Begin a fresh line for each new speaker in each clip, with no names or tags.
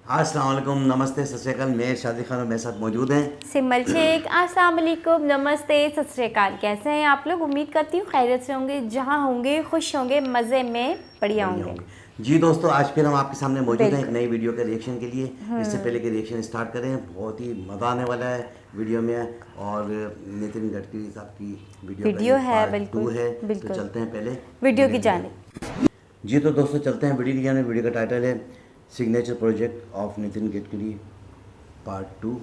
अस्सलाम वालेकुम, नमस्ते, सत श्री अकाल। मेयर शादी खान मेरे साथ मौजूद हैं।
सिमल शेख, अस्सलाम वालेकुम, नमस्ते, सत श्री अकाल। कैसे हैं आप लोग? उम्मीद करती हूँ खैरियत से होंगे, जहाँ होंगे खुश होंगे, मज़े में बढ़िया होंगे।
जी दोस्तों, आज फिर हम आपके सामने मौजूद हैं एक
बिल्कुल।
नई वीडियो के रिएक्शन के लिए। इससे पहले कि रिएक्शन स्टार्ट करें, बहुत ही मज़ा आने वाला है वीडियो में। और नितिन गडकरी साहब की
वीडियो है,
पार्ट 2
बिल्कुल
है। तो
बिल्कुल।
चलते हैं पहले
वीडियो की जानिब।
जी तो दोस्तों, चलते हैं वीडियो की जानिब। वीडियो का टाइटल है signature project of Nitin Gadkari part 2।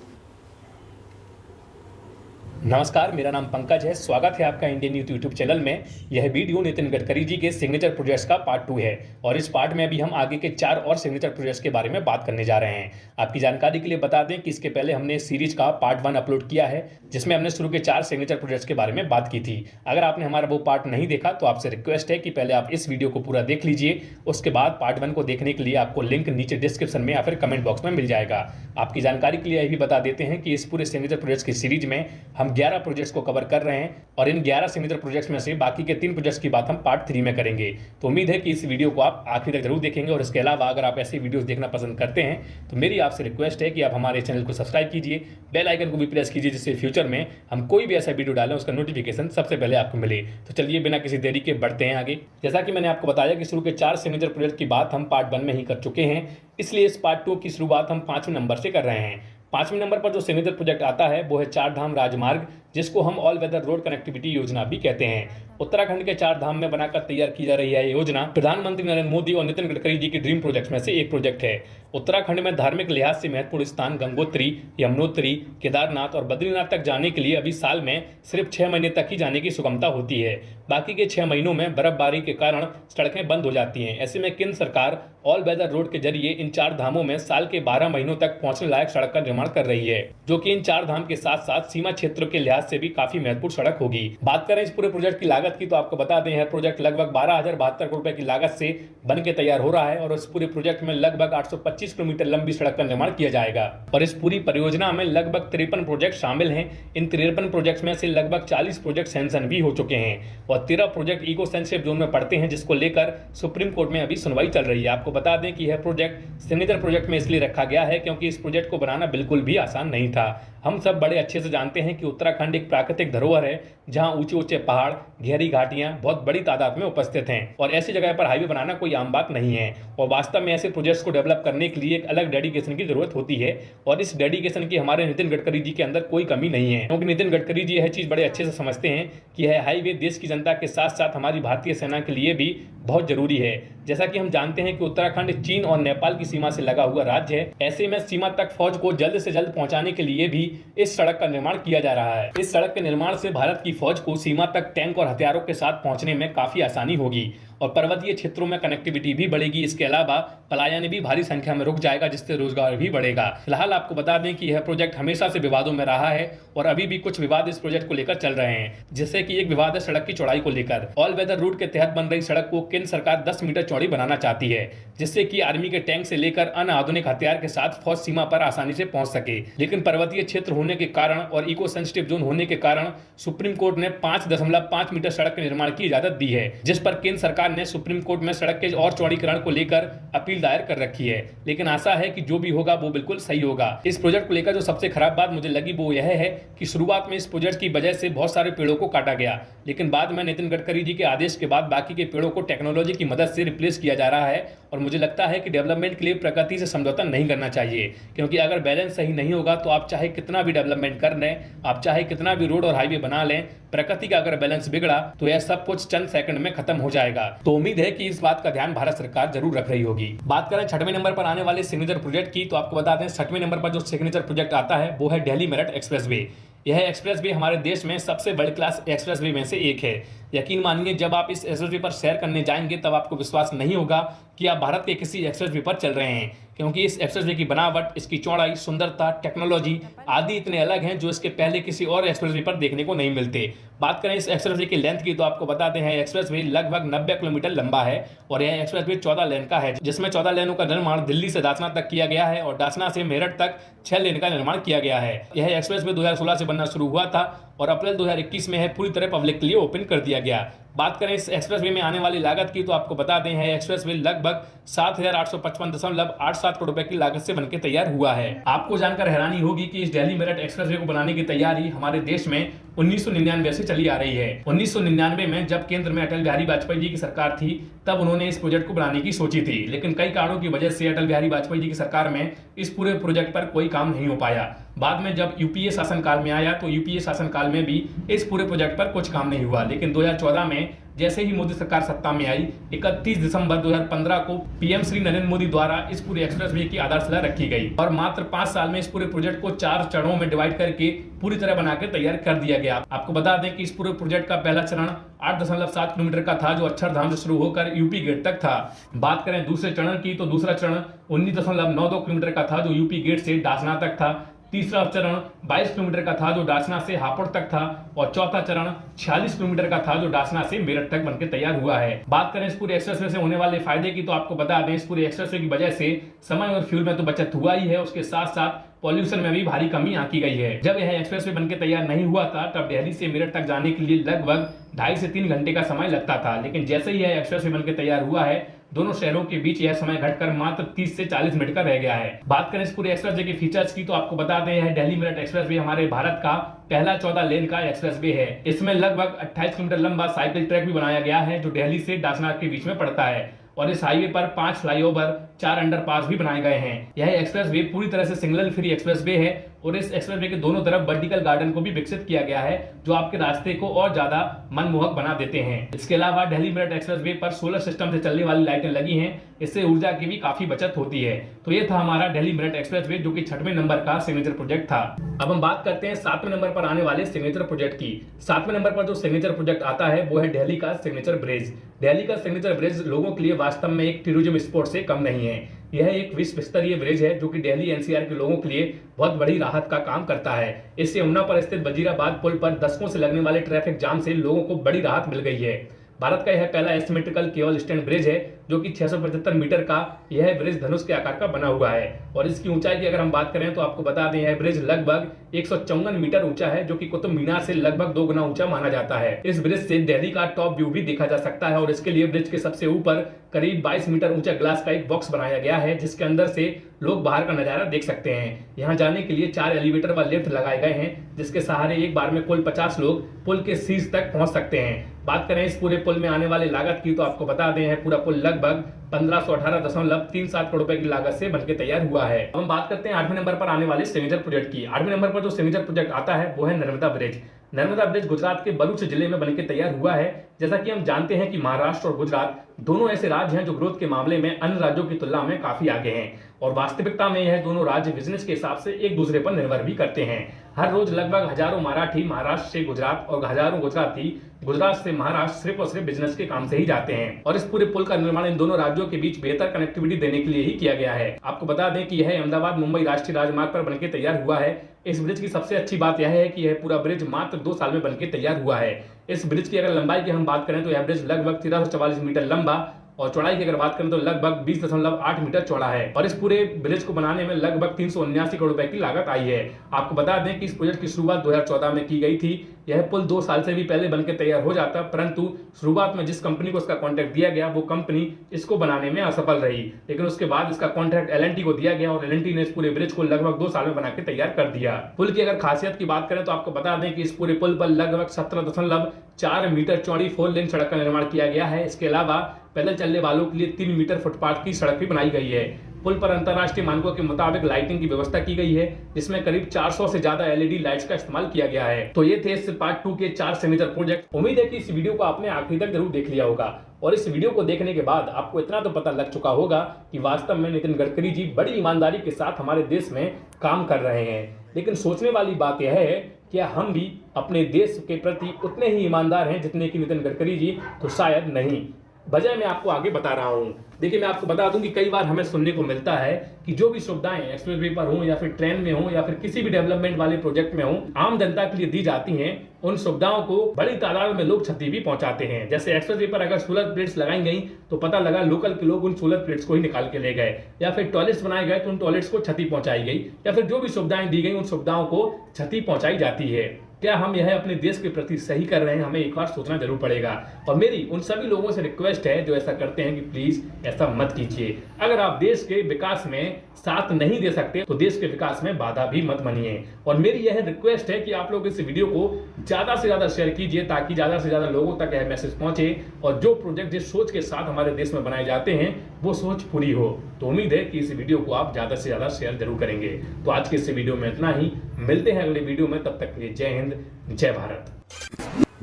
नमस्कार, मेरा नाम पंकज है। स्वागत है आपका इंडियन यूथ यूट्यूब चैनल में। यह वीडियो नितिन गडकरी जी के सिग्नेचर प्रोजेक्ट्स का पार्ट 2 है और इस पार्ट में अभी हम आगे के 4 और सिग्नेचर प्रोजेक्ट्स के बारे में बात करने जा रहे हैं। आपकी जानकारी के लिए बता दें कि इसके पहले हमने सीरीज का पार्ट 1 अपलोड किया है, जिसमें हमने शुरू के 4 सिग्नेचर प्रोजेक्ट्स के बारे में बात की थी। अगर आपने हमारा वो पार्ट नहीं देखा तो आपसे रिक्वेस्ट है कि पहले आप इस वीडियो को पूरा देख लीजिए, उसके बाद पार्ट 1 को देखने के लिए आपको लिंक नीचे डिस्क्रिप्शन में या फिर कमेंट बॉक्स में मिल जाएगा। आपकी जानकारी के लिए यह भी बता देते हैं कि इस पूरे सिग्नेचर प्रोजेक्ट्स की सीरीज में हम 11 प्रोजेक्ट्स को कवर कर रहे हैं और इन 11 सिग्नेचर प्रोजेक्ट्स में से बाकी के 3 प्रोजेक्ट्स की बात हम पार्ट 3 में करेंगे। तो उम्मीद है कि इस वीडियो को आप आखिर तक जरूर देखेंगे और इसके अलावा अगर आप ऐसी वीडियोस देखना पसंद करते हैं तो मेरी आपसे रिक्वेस्ट है कि आप हमारे चैनल को सब्सक्राइब कीजिए, बेल आइकन को भी प्रेस कीजिए, जिससे फ्यूचर में हम कोई भी ऐसा वीडियो डालें उसका नोटिफिकेशन सबसे पहले आपको मिले। तो चलिए बिना किसी देरी के बढ़ते हैं आगे। जैसा कि मैंने आपको बताया कि शुरू के 4 सिग्नेचर प्रोजेक्ट की बात हम पार्ट 1 में ही कर चुके हैं, इसलिए इस पार्ट 2 की शुरुआत हम 5वें नंबर से कर रहे हैं। 5वें नंबर पर जो सिग्नेचर प्रोजेक्ट आता है वो है चार धाम राजमार्ग, जिसको हम ऑल वेदर रोड कनेक्टिविटी योजना भी कहते हैं। उत्तराखंड के 4 धाम में बनाकर तैयार की जा रही है ये योजना प्रधानमंत्री नरेंद्र मोदी और नितिन गडकरी जी की ड्रीम प्रोजेक्ट में से एक प्रोजेक्ट है। उत्तराखंड में धार्मिक लिहाज से महत्वपूर्ण स्थान गंगोत्री, यमुनोत्री, केदारनाथ और बद्रीनाथ तक जाने के लिए अभी साल में सिर्फ 6 महीने तक ही जाने की सुगमता होती है। बाकी के 6 महीनों में बर्फबारी के कारण सड़कें बंद हो जाती हैं। ऐसे में केंद्र सरकार ऑल वेदर रोड के जरिए इन 4 धामों में साल के 12 महीनों तक पहुंचने लायक सड़क का निर्माण कर रही है, जो कि इन 4 धाम के साथ साथ सीमा क्षेत्रों के लिहाज से भी काफी महत्वपूर्ण सड़क होगी। बात करें इस पूरे प्रोजेक्ट की लागत की तो आपको बता दें यह प्रोजेक्ट लगभग 12,072 करोड़ रुपए की लागत से बन के तैयार हो रहा है और इस पूरे प्रोजेक्ट में लगभग 825 किलोमीटर लंबी सड़क का निर्माण किया जाएगा। और इस पूरी परियोजना में लगभग 53 प्रोजेक्ट शामिल हैं। इन 53 प्रोजेक्ट में से लगभग 40 प्रोजेक्ट सैंक्शन भी हो चुके हैं और 13 प्रोजेक्ट इको सेंसिटिव जोन में पड़ते हैं, जिसको लेकर सुप्रीम कोर्ट में अभी सुनवाई चल रही है। आपको बता दें कि यह प्रोजेक्ट सिग्नेचर प्रोजेक्ट में इसलिए रखा गया है क्योंकि इस प्रोजेक्ट को बनाना बिल्कुल भी आसान नहीं था। हम सब बड़े अच्छे से जानते हैं कि उत्तराखंड एक प्राकृतिक धरोहर है, जहां ऊंचे ऊंचे पहाड़, गहरी घाटियां बहुत बड़ी तादाद में उपस्थित हैं और ऐसी जगह पर हाईवे बनाना कोई आम बात नहीं है। और वास्तव में ऐसे प्रोजेक्ट्स को डेवलप करने के लिए एक अलग डेडिकेशन की जरूरत होती है और इस डेडिकेशन की हमारे नितिन गडकरी जी के अंदर कोई कमी नहीं है, क्योंकि नितिन गडकरी जी यह चीज़ बड़े अच्छे से समझते हैं कि यह हाईवे देश की जनता के साथ साथ हमारी भारतीय सेना के लिए भी बहुत जरूरी है। जैसा कि हम जानते हैं कि उत्तराखंड चीन और नेपाल की सीमा से लगा हुआ राज्य है। ऐसे में सीमा तक फौज को जल्द से जल्द पहुंचाने के लिए भी इस सड़क का निर्माण किया जा रहा है। इस सड़क के निर्माण से भारत की फौज को सीमा तक टैंक और हथियारों के साथ पहुंचने में काफी आसानी होगी और पर्वतीय क्षेत्रों में कनेक्टिविटी भी बढ़ेगी। इसके अलावा पलायन भी भारी संख्या में रुक जाएगा, जिससे रोजगार भी बढ़ेगा। फिलहाल आपको बता दें कि यह प्रोजेक्ट हमेशा से विवादों में रहा है और अभी भी कुछ विवाद इस प्रोजेक्ट को लेकर चल रहे हैं, जिससे कि एक विवाद है सड़क की चौड़ाई को लेकर। ऑल वेदर रूट के तहत बन रही सड़क को केंद्र सरकार 10 मीटर चौड़ी बनाना चाहती है, जिससे कि आर्मी के टैंक से लेकर अन्य आधुनिक हथियार के साथ फौज सीमा पर आसानी से पहुंच सके। लेकिन पर्वतीय क्षेत्र होने के कारण और इको सेंसिटिव जोन होने के कारण सुप्रीम कोर्ट ने 5.5 मीटर सड़क के निर्माण की इजाजत दी है, जिस पर केंद्र सरकार ने सुप्रीम कोर्ट में सड़क के और चौड़ीकरण को लेकर अपील दायर कर रखी है। लेकिन आशा है कि जो भी होगा वो बिल्कुल सही होगा। इस प्रोजेक्ट को लेकर जो सबसे खराब बात मुझे लगी वो यह है कि शुरुआत में इस प्रोजेक्ट की वजह से बहुत सारे पेड़ों को काटा गया, लेकिन बाद में नितिन गडकरी जी के आदेश के बाद बाकी के पेड़ों को टेक्नोलॉजी की मदद से रिप्लेस किया जा रहा है। और मुझे लगता है कि डेवलपमेंट के लिए प्रकृति से समझौता नहीं करना चाहिए, क्योंकि अगर बैलेंस सही नहीं होगा तो आप चाहे कितना भी डेवलपमेंट कर लें, आप चाहे कितना भी रोड और हाईवे बना लें, प्रकृति का अगर बैलेंस बिगड़ा तो यह सब कुछ चंद सेकंड में खत्म हो जाएगा। तो उम्मीद है कि इस बात का ध्यान भारत सरकार जरूर रख रही होगी। बात करें 6वें नंबर पर आने वाले सिग्नेचर प्रोजेक्ट की तो आपको बता दें 6वें नंबर पर जो सिग्नेचर प्रोजेक्ट आता है वो है दिल्ली मेरठ एक्सप्रेसवे। यह एक्सप्रेसवे हमारे देश में सबसे वर्ल्ड क्लास एक्सप्रेसवे में से एक है। यकीन मानिए जब आप इस एक्सप्रेसवे पर सैर करने जाएंगे तब आपको विश्वास नहीं होगा कि आप भारत के किसी एक्सप्रेसवे पर चल रहे हैं, क्योंकि इस एक्सप्रेसवे की बनावट, इसकी चौड़ाई, सुंदरता, टेक्नोलॉजी आदि इतने अलग हैं जो इसके पहले किसी और एक्सप्रेसवे पर देखने को नहीं मिलते। बात करें इस एक्सप्रेसवे की लेंथ की तो आपको बताते हैं एक्सप्रेसवे लगभग 90 किलोमीटर लंबा है और यह एक्सप्रेसवे 14 लेन का है, जिसमें 14 लेनों का निर्माण दिल्ली से दासना तक किया गया है और दासना से मेरठ तक 6 लेन का निर्माण किया गया है। यह एक्सप्रेसवे 2016 से बनना शुरू हुआ था और अप्रैल 2021 में है पूरी तरह पब्लिक के लिए ओपन कर दिया गया। बात करें इस एक्सप्रेसवे में आने वाली लागत की तो आपको बता दें है एक्सप्रेसवे लगभग 7,855.87 करोड़ रुपए की लागत से बनकर तैयार हुआ है। आपको जानकर हैरानी होगी कि इस दिल्ली मेरठ एक्सप्रेसवे को बनाने की तैयारी हमारे देश में 1999 से चली आ रही है। 1999 में जब केंद्र में अटल बिहारी वाजपेयी जी की सरकार थी तब उन्होंने इस प्रोजेक्ट को बनाने की सोची थी, लेकिन कई कारणों की वजह से अटल बिहारी वाजपेयी जी की सरकार में इस पूरे प्रोजेक्ट पर कोई काम नहीं हो पाया। बाद में जब यूपीए शासनकाल में आया तो यूपीए शासनकाल में भी इस पूरे प्रोजेक्ट पर कुछ काम नहीं हुआ, लेकिन 2014 में जैसे ही मोदी सरकार सत्ता में आई 31 दिसंबर 2015 को पीएम श्री नरेंद्र मोदी द्वारा इस पूरे एक्सप्रेसवे की आधारशिला रखी गई और मात्र 5 साल में इस पूरे प्रोजेक्ट को 4 चरणों में डिवाइड करके पूरी तरह बनाकर तैयार कर दिया गया। आपको बता दें कि इस पूरे प्रोजेक्ट का पहला चरण 8.7 किलोमीटर का था जो अक्षरधाम से शुरू होकर यूपी गेट तक था। बात करें दूसरे चरण की तो दूसरा चरण 19.92 किलोमीटर का था जो यूपी गेट से डासना तक था। तीसरा चरण 22 किलोमीटर का था जो डासना से हापुड़ तक था और चौथा चरण 46 किलोमीटर का था जो डासना से मेरठ तक बनकर तैयार हुआ है। बात करें इस पूरे एक्सप्रेसवे से होने वाले फायदे की तो आपको बता दें इस पूरे एक्सप्रेसवे की वजह से समय और फ्यूल में तो बचत हुआ ही है, उसके साथ साथ पॉल्यूशन में भी भारी कमी आंकी गई है। जब यह एक्सप्रेसवे बनकर तैयार नहीं हुआ था तब दिल्ली से मेरठ तक जाने के लिए लगभग 2.5 से 3 घंटे का समय लगता था, लेकिन जैसे ही यह एक्सप्रेसवे बनकर तैयार हुआ है दोनों शहरों के बीच यह समय घटकर मात्र 30 से 40 मिनट का रह गया है। बात करें इस पूरे एक्सप्रेसवे के फीचर्स की तो आपको बता दें यह दिल्ली मेरठ एक्सप्रेसवे हमारे भारत का पहला 14 लेन का एक्सप्रेसवे है। इसमें लगभग 28 किलोमीटर लंबा साइकिल ट्रैक भी बनाया गया है जो दिल्ली से दासना के बीच में पड़ता है और इस हाईवे पर 5 फ्लाईओवर 4 अंडरपास भी बनाए गए हैं। यह एक्सप्रेसवे पूरी तरह से सिग्नल फ्री एक्सप्रेसवे है और इस एक्सप्रेसवे के दोनों तरफ वर्टिकल गार्डन को भी विकसित किया गया है जो आपके रास्ते को और ज्यादा मनमोहक बना देते हैं। इसके अलावा दिल्ली मेरठ एक्सप्रेसवे पर सोलर सिस्टम से चलने वाली लाइटें लगी हैं, इससे ऊर्जा की भी काफी बचत होती है। तो ये था हमारा दिल्ली मेरठ एक्सप्रेसवे जो कि 6वें नंबर का सिग्नेचर प्रोजेक्ट था। अब हम बात करते हैं 7वें नंबर पर आने वाले सिग्नेचर प्रोजेक्ट की। 7वें नंबर पर जो सिग्नेचर प्रोजेक्ट आता है वो है दिल्ली का सिग्नेचर ब्रिज। दिल्ली का सिग्नेचर ब्रिज लोगों के लिए वास्तव में एक टूरिज्म स्पॉट से कम नहीं है। यह एक विश्व स्तरीय ब्रिज है जो कि दिल्ली एनसीआर के लोगों के लिए बहुत बड़ी राहत का काम करता है। इससे यमुना पर स्थित वजीराबाद पुल पर दशकों से लगने वाले ट्रैफिक जाम से लोगों को बड़ी राहत मिल गई है। भारत का यह पहला एसिमेट्रिकल केबल स्टैंड ब्रिज है जो कि 675 मीटर का यह ब्रिज धनुष के आकार का बना हुआ है और इसकी ऊंचाई की अगर हम बात करें तो आपको बता दें यह ब्रिज लगभग 154 मीटर ऊंचा है जो कि कुतुब मीनार से लगभग 2 गुना ऊंचा माना जाता है। इस ब्रिज से दिल्ली का टॉप व्यू भी देखा जा सकता है और इसके लिए ब्रिज के सबसे ऊपर करीब 22 मीटर ऊंचा ग्लास का एक बॉक्स बनाया गया है जिसके अंदर से लोग बाहर का नजारा देख सकते हैं। यहाँ जाने के लिए 4 एलिवेटर व लिफ्ट लगाए गए हैं जिसके सहारे एक बार में कुल 50 लोग पुल के शीर्ष तक पहुंच सकते हैं। बात करें इस पूरे पुल में आने वाली लागत की तो आपको बता दें है पूरा पुल लगभग 1518.37 करोड़ रुपए की लागत से बनकर तैयार हुआ है। अब हम बात करते हैं 8वें नंबर पर आने वाले सिग्नेचर प्रोजेक्ट की। 8वें नंबर पर जो सिग्नेचर प्रोजेक्ट आता है वो है नर्मदा ब्रिज। नर्मदा ब्रिज गुजरात के भरूच जिले में बनकर तैयार हुआ है। जैसा कि हम जानते हैं कि महाराष्ट्र और गुजरात दोनों ऐसे राज्य हैं जो ग्रोथ के मामले में अन्य राज्यों की तुलना में काफी आगे हैं और वास्तविकता में यह दोनों राज्य बिजनेस के हिसाब से एक दूसरे पर निर्भर भी करते हैं। हर रोज लगभग हजारों मराठी महाराष्ट्र से गुजरात और हजारों गुजराती गुजरात से महाराष्ट्र सिर्फ और सिर्फ बिजनेस के काम से ही जाते हैं और इस पूरे पुल का निर्माण इन दोनों राज्यों के बीच बेहतर कनेक्टिविटी देने के लिए ही किया गया है। आपको बता दें कि यह अहमदाबाद मुंबई राष्ट्रीय राजमार्ग पर बनकर तैयार हुआ है। इस ब्रिज की सबसे अच्छी बात यह है कि यह पूरा ब्रिज मात्र 2 साल में बनकर तैयार हुआ है। इस ब्रिज की अगर लंबाई की हम बात करें तो यह ब्रिज लगभग 1344 मीटर लंबा और चौड़ाई की अगर बात करें तो लगभग 20.8 मीटर चौड़ा है और इस पूरे ब्रिज को बनाने में लगभग 379 करोड़ रुपए की लागत आई है। आपको बता दें कि इस प्रोजेक्ट की शुरुआत 2014 में की गई थी। यह पुल 2 साल से भी पहले बनकर तैयार हो जाता, परंतु शुरुआत में जिस कंपनी को इसका कॉन्ट्रैक्ट दिया गया वो कंपनी इसको बनाने में असफल रही, लेकिन उसके बाद इसका कॉन्ट्रैक्ट एल&टी को दिया गया और एल&टी ने इस पूरे ब्रिज को लगभग 2 साल में बनाकर तैयार कर दिया। पुल की अगर खासियत की बात करें तो आपको बता दें कि इस पूरे पुल पर लगभग 17.4 मीटर चौड़ी 4 लेन सड़क का निर्माण किया गया है। इसके अलावा पैदल चलने वालों के लिए 3 मीटर फुटपाथ की सड़क भी बनाई गई है। पुल पर अंतर्राष्ट्रीय मानकों के मुताबिक लाइटिंग की व्यवस्था की गई है जिसमें करीब 400 से ज्यादा एलईडी लाइट्स का इस्तेमाल किया गया है। तो ये थे इस पार्ट 2 के 4 सिग्नेचर प्रोजेक्ट। उम्मीद है कि इस वीडियो को आपने आखिरी तक जरूर देख लिया होगा और इस वीडियो को देखने के बाद आपको इतना तो पता लग चुका होगा कि वास्तव में नितिन गडकरी जी बड़ी ईमानदारी के साथ हमारे देश में काम कर रहे हैं। लेकिन सोचने वाली बात यह है कि हम भी अपने देश के प्रति उतने ही ईमानदार हैं जितने कि नितिन गडकरी जी, तो शायद नहीं। वजह मैं आपको आगे बता रहा हूँ। देखिए मैं आपको बता दूं कि कई बार हमें सुनने को मिलता है कि जो भी सुविधाएं एक्सप्रेसवे पर हो या फिर ट्रेन में हो या फिर किसी भी डेवलपमेंट वाले प्रोजेक्ट में हो, आम जनता के लिए दी जाती हैं, उन सुविधाओं को बड़ी तादाद में लोग क्षति भी पहुंचाते हैं। जैसे एक्सप्रेसवे पर अगर सोलर प्लेट्स लगाई गई तो पता लगा लोकल के लोग उन सोलर प्लेट्स को ही निकाल के ले गए, या फिर टॉयलेट्स बनाए गए तो उन टॉयलेट्स को क्षति पहुंचाई गई, या फिर जो भी सुविधाएं दी गई उन सुविधाओं को क्षति पहुंचाई जाती है। क्या हम यह अपने देश के प्रति सही कर रहे हैं, हमें एक बार सोचना जरूर पड़ेगा। और मेरी उन सभी लोगों से रिक्वेस्ट है जो ऐसा करते हैं कि प्लीज ऐसा मत कीजिए। अगर आप देश के विकास में साथ नहीं दे सकते तो देश के विकास में बाधा भी मत बनिए। और मेरी यह रिक्वेस्ट है कि आप लोग इस वीडियो को ज्यादा से ज्यादा शेयर कीजिए ताकि ज्यादा से ज्यादा लोगों तक यह मैसेज पहुंचे और जो प्रोजेक्ट जिस सोच के साथ हमारे देश में बनाए जाते हैं वो सोच पूरी हो। तो उम्मीद है कि इस वीडियो को आप ज्यादा से ज्यादा शेयर जरूर करेंगे। तो आज के इस वीडियो में इतना ही, मिलते हैं अगले वीडियो में, तब तक के लिए जय हिंद जय भारत।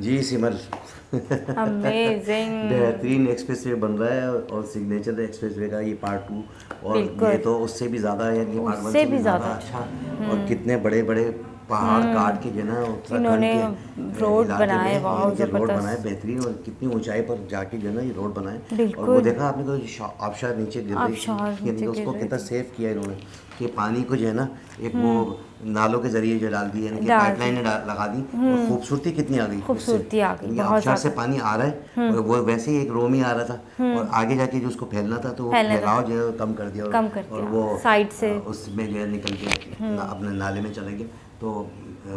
जी सिमर,
अमेजिंग,
बेहतरीन एक्सप्रेसवे बन रहा है और सिग्नेचर एक्सप्रेसवे का ये पार्ट 2 और ये तो उससे भी ज़्यादा है, ये पार्ट 1 से भी ज़्यादा अच्छा। और कितने बड़े बड़े पहाड़ काट के जो ना
इन्होंने रोड बनाए, वाह
रोड
जबरदस्त,
बनाए बेहतरीन, और कितनी ऊंचाई पर जाके जो ना ये रोड बनाए। और
बिल्कुल।
वो देखा आपने तो आबशार नीचे गिर रही
आबशार
थी,
नीचे
उसको
गिर
कितना सेव किया इन्होंने कि पानी को जो है ना एक वो नालों के जरिए जो डाल दी, यानी कि पाइपलाइन लगा दी और खूबसूरती कितनी आ गई,
खूबसूरती आ गई, बहुत
आबशार से पानी आ रहा है और वो वैसे ही एक रो में आ रहा था और आगे जाके जो उसको फैलना था तो वो फैलाव जो है कम कर दिया और वो
साइड से
उसमें जो है निकल के अपने नाले में चले गए। तो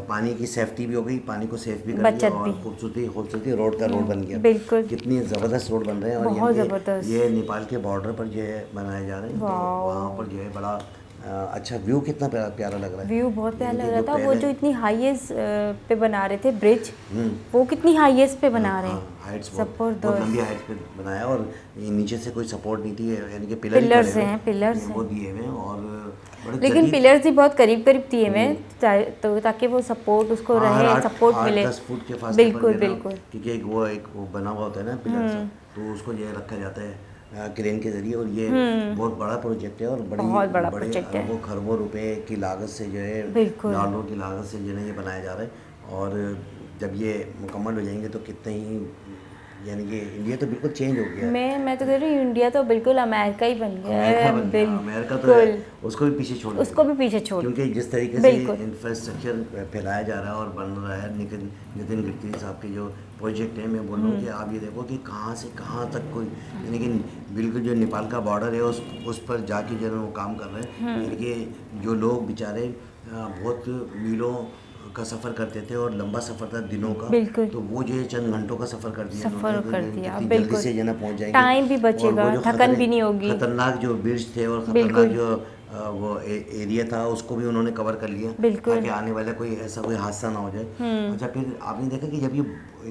पानी की सेफ्टी भी हो गई, पानी को सेफ भी कर दिया और खूबसूरती रोड का रोड बन गया।
बिल्कुल,
कितनी ज़बरदस्त रोड बन रहे हैं। और
बहुत ज़बरदस्त,
ये नेपाल के बॉर्डर पर जो है बनाए जा रहे हैं, तो वहाँ पर जो है बड़ा अच्छा व्यू, कितना प्यारा लग रहा है,
व्यू बहुत प्यारा लग रहा था। वो जो इतनी हाईएस्ट पे बना रहे थे ब्रिज, वो कितनी हाईएस्ट पे बना रहे हैं,
हाइट्स बहुत लंबी हाइट्स पे बनाया और नीचे से कोई सपोर्ट नहीं थी, यानी कि पिलर्स हैं वो दिए हुए और
लेकिन पिलर्स भी बहुत करीब दिए हुए तो ताकि वो सपोर्ट उसको रहे, सपोर्ट मिले
10 फुट के फासले
बिल्कुल बिल्कुल,
क्योंकि एक वो बना हुआ होता है ना पिलर, तो उसको जो रखा जाता है क्रेन के जरिए। और ये बहुत बड़ा प्रोजेक्ट है और बहुत बड़ा प्रोजेक्ट है, खरबों रुपए की लागत से जो है, लाखों की लागत से जो है ये बनाया जा रहा है। और जब ये मुकम्मल हो जाएंगे तो कितने ही, यानी कि इंडिया तो बिल्कुल चेंज हो गया।
मैं तो कह रही हूँ इंडिया तो बिल्कुल अमेरिका ही बन गया है।
अमेरिका तो उसको भी पीछे छोड़, क्योंकि जिस तरीके से इंफ्रास्ट्रक्चर फैलाया जा रहा है और बन रहा है नितिन गडकरी साहब के जो प्रोजेक्ट है, मैं बोल रहा हूँ कि आप ये देखो कि कहाँ से कहाँ तक कोई, यानी कि बिल्कुल जो नेपाल का बॉर्डर है उस पर जाके जो है वो काम कर रहे हैं। यानी कि जो लोग बेचारे बहुत मीलों का सफ़र करते थे और लंबा सफ़र था दिनों का, तो वो जो है चंद घंटों का सफ़र कर दिया, जल्दी से जना पहुंच जाएंगे,
टाइम भी बचेगा, थकन भी नहीं होगी।
खतरनाक जो ब्रिज थे और खतरनाक जो वो एरिया था उसको भी उन्होंने कवर कर लिया ताकि आने वाला कोई हादसा ना हो जाए। अच्छा, फिर आपने देखा कि जब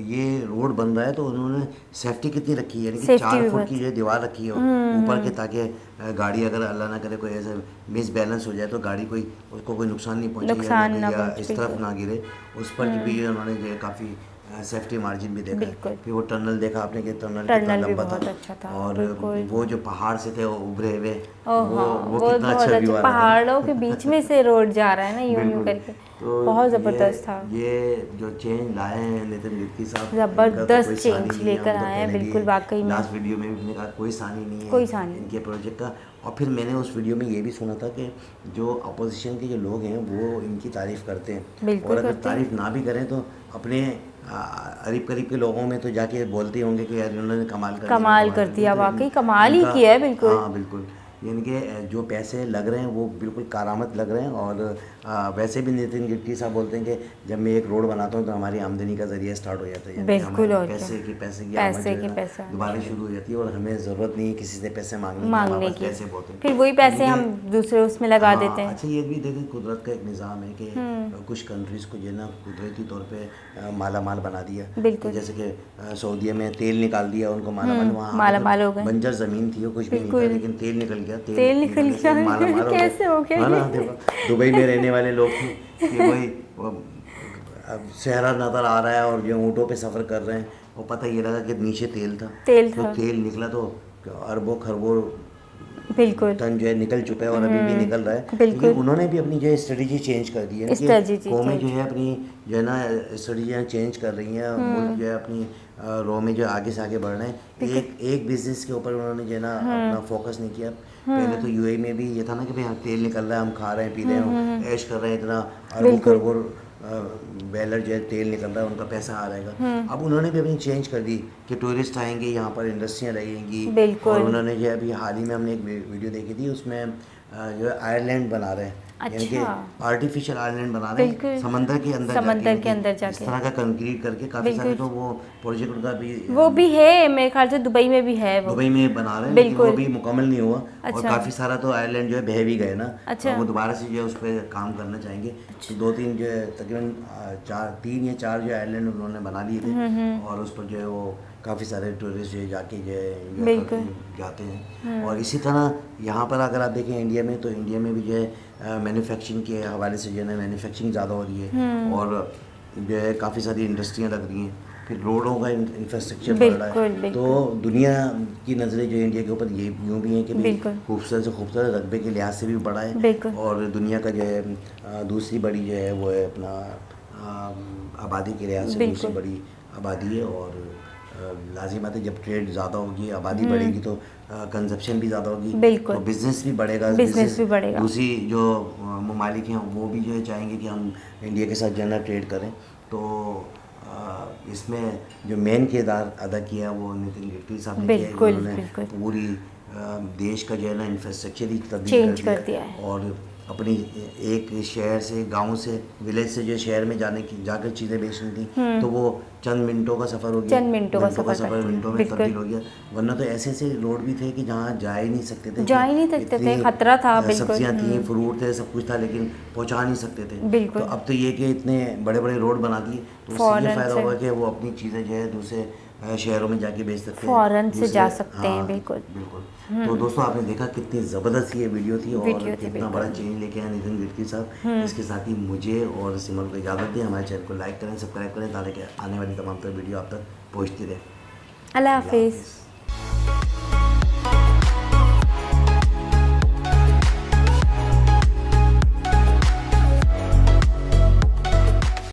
ये रोड बन रहा है तो उन्होंने सेफ्टी कितनी रखी है, यानी कि 4 फुट की जो दीवार रखी है ऊपर के, ताकि गाड़ी अगर अल्लाह ना करे कोई ऐसा मिस बैलेंस हो जाए तो गाड़ी उसको कोई नुकसान नहीं पहुंचे या इस तरफ ना गिरे, उस पर भी उन्होंने जो है काफ़ी सेफ्टी मार्जिन भी देखा। फिर वो टनल देखा आपने कि टनल कितना लंबा था और वो जो पहाड़ से थे वो उभरे हुए, वो कितना अच्छा व्यू आ रहा है,
पहाड़ों के बीच में से रोड जा रहा है ना यूं करके,
तो
बहुत जबरदस्त था।
ये जो चेंज लाए हैं नितिन गडकरी साहब,
जबरदस्त चेंज लेकर आए हैं, बिल्कुल वाकई में।
लास्ट वीडियो में भी कहा कोई सानी नहीं है इनके प्रोजेक्ट का। और फिर मैंने उस वीडियो में ये भी सुना था कि जो अपोजिशन के जो लोग हैं वो इनकी तारीफ़ करते हैं, और अगर तारीफ़ ना भी करें तो अपने करीब के लोगों में तो जाके बोलते होंगे कि यार इन्होंने कमाल कर दिया,
वाकई कमाल ही किया है। बिल्कुल,
हाँ बिल्कुल, यानी कि जो पैसे लग रहे हैं वो बिल्कुल कारामत लग रहे हैं। और वैसे भी नितिन गडकरी साहब बोलते हैं कि जब मैं एक रोड बनाता हूँ तो हमारी आमदनी का जरिया स्टार्ट हो जाता है,
बिल्कुल, और
पैसे की दोबारा शुरू हो जाती है और हमें ज़रूरत नहीं है किसी से पैसे मांगने की, पैसे बहुत हैं,
फिर वही पैसे हम दूसरे उसमें लगा देते हैं।
अच्छा, ये भी देखें कुदरत का एक निज़ाम है कि कुछ कंट्रीज़ को जो ना कुदरती तौर पे माला माल बना दिया, जैसे कि सऊदीया में तेल निकाल दिया उनको, माला माल हो गए, बंजर ज़मीन थी वो कुछ भी नहीं था, लेकिन तेल निकल गया,
कैसे हो गया ना।
दुबई में रहने वाले लोग थे कि वही शहरा नज़र आ रहा है और जो ऊँटों पे सफ़र कर रहे हैं, वो पता ये लगा कि नीचे तेल था, तो तेल निकला तो अरबों खरबों
बिल्कुल
टन जो है निकल चुका है और अभी भी निकल रहा है। लेकिन उन्होंने भी अपनी जो है स्ट्रेटजी चेंज कर दी है, कौमें जो है अपनी जो है ना स्ट्रेटजियाँ चेंज कर रही हैं, मुल्क जो है अपनी रो में जो आगे से आगे बढ़ रहे हैं। एक बिजनेस के ऊपर उन्होंने जो है ना अपना फोकस नहीं किया। पहले तो यूएई में भी ये था ना कि भाई तेल निकल रहा है, हम खा रहे हैं पी रहे हैं, ऐश कर रहे हैं, इतना अरबों खरबों बैलर जो है तेल निकल रहा है, उनका पैसा आ रहेगा। अब उन्होंने भी अपनी चेंज कर दी कि टूरिस्ट आएंगे, यहाँ पर इंडस्ट्रियाँ रहेंगी। और उन्होंने जो अभी हाल ही में हमने एक वीडियो देखी थी, उसमें जो है आइलैंड बना रहे हैं, यानी कि
अच्छा।
आर्टिफिशियल आइलैंड बना रहे हैं
बिल्कुल।
समंदर के अंदर
समंदर के
यानी
अंदर
कि
जाके।
इस तरह का कंक्रीट करके काफ़ी सारे तो वो प्रोजेक्ट उनका भी
वो भी है मेरे ख्याल से, दुबई में भी है वो।
दुबई में बना रहे हैं, लेकिन वो
बिल्कुल।
भी मुकम्मल नहीं हुआ। और
अच्छा।
काफ़ी सारा तो आयरलैंड जो है बह भी गए ना,
अच्छा।
तो वो दोबारा से जो है उस पर काम करना चाहेंगे। तो 2-3 जो है तकरीबन 3 या 4 जो आयरलैंड उन्होंने बना लिए थे, और उस पर जो है वो काफ़ी सारे टूरिस्ट जो है जाके जो है enjoy करके जाते हैं। और इसी तरह यहाँ पर अगर आप देखें इंडिया में, तो इंडिया में भी जो है मैन्युफैक्चरिंग के हवाले से जो है ना मैन्युफैक्चरिंग ज़्यादा हो रही है, और जो है काफ़ी सारी इंडस्ट्रियाँ लग रही हैं, फिर रोडों का इंफ्रास्ट्रक्चर बढ़ रहा है। तो दुनिया की नज़रें जो है इंडिया के ऊपर ये यूँ भी हैं कि भाई खूबसूरत से खूबसूरत रकबे के लिहाज से भी बड़ा है, और दुनिया का जो है दूसरी बड़ी जो है वो है अपना आबादी के लिहाज से दूसरी बड़ी आबादी है। और लाजिम बात है जब ट्रेड ज़्यादा होगी, आबादी बढ़ेगी, तो कंजप्शन भी ज़्यादा होगी, तो बिज़नेस भी बढ़ेगा,
बिज़नेस भी बढ़ेगा।
दूसरी जो ममालिक हैं वो भी जो है चाहेंगे कि हम इंडिया के साथ जनरल ट्रेड करें। तो इसमें जो मेन किरदार अदा किया वो नितिन गडकरी साहब ने किया, उन्होंने पूरी देश का जो है ना इंफ्रास्ट्रक्चर ही तब्दील कर दिया है, और अपनी एक शहर से, गांव से, विलेज से जो शहर में जाकर चीज़ें बेचनी थी, तो वो चंद मिनटों का सफ़र हो गया, मिनटों का सफ़र मिनटों में तब्दील हो गया। वरना तो ऐसे ऐसे रोड भी थे कि जहाँ जा ही नहीं सकते थे,
खतरा था,
सब्जियाँ थी, फ्रूट थे, सब कुछ था, लेकिन पहुँचा नहीं सकते थे। तो अब तो ये कि इतने बड़े बड़े रोड बना दिए, तो उससे ये फ़ायदा हुआ कि वो अपनी चीज़ें जो है दूसरे शहरों में जाके बेच सकते हैं,
फॉरेन से जा सकते हैं। बिल्कुल।
तो दोस्तों आपने देखा कितनी ज़बरदस्त ये वीडियो थी, और कितना बड़ा चेंज लेके आए नितिन गडकरी साहब। इसके साथ ही मुझे और सिमर को इजाज़त दें। हमारे चैनल को लाइक करें, सब्सक्राइब करें, ताकि आने वाली तमाम वीडियो आप तक पहुँचती रहे।
अल्लाह हाफिज़।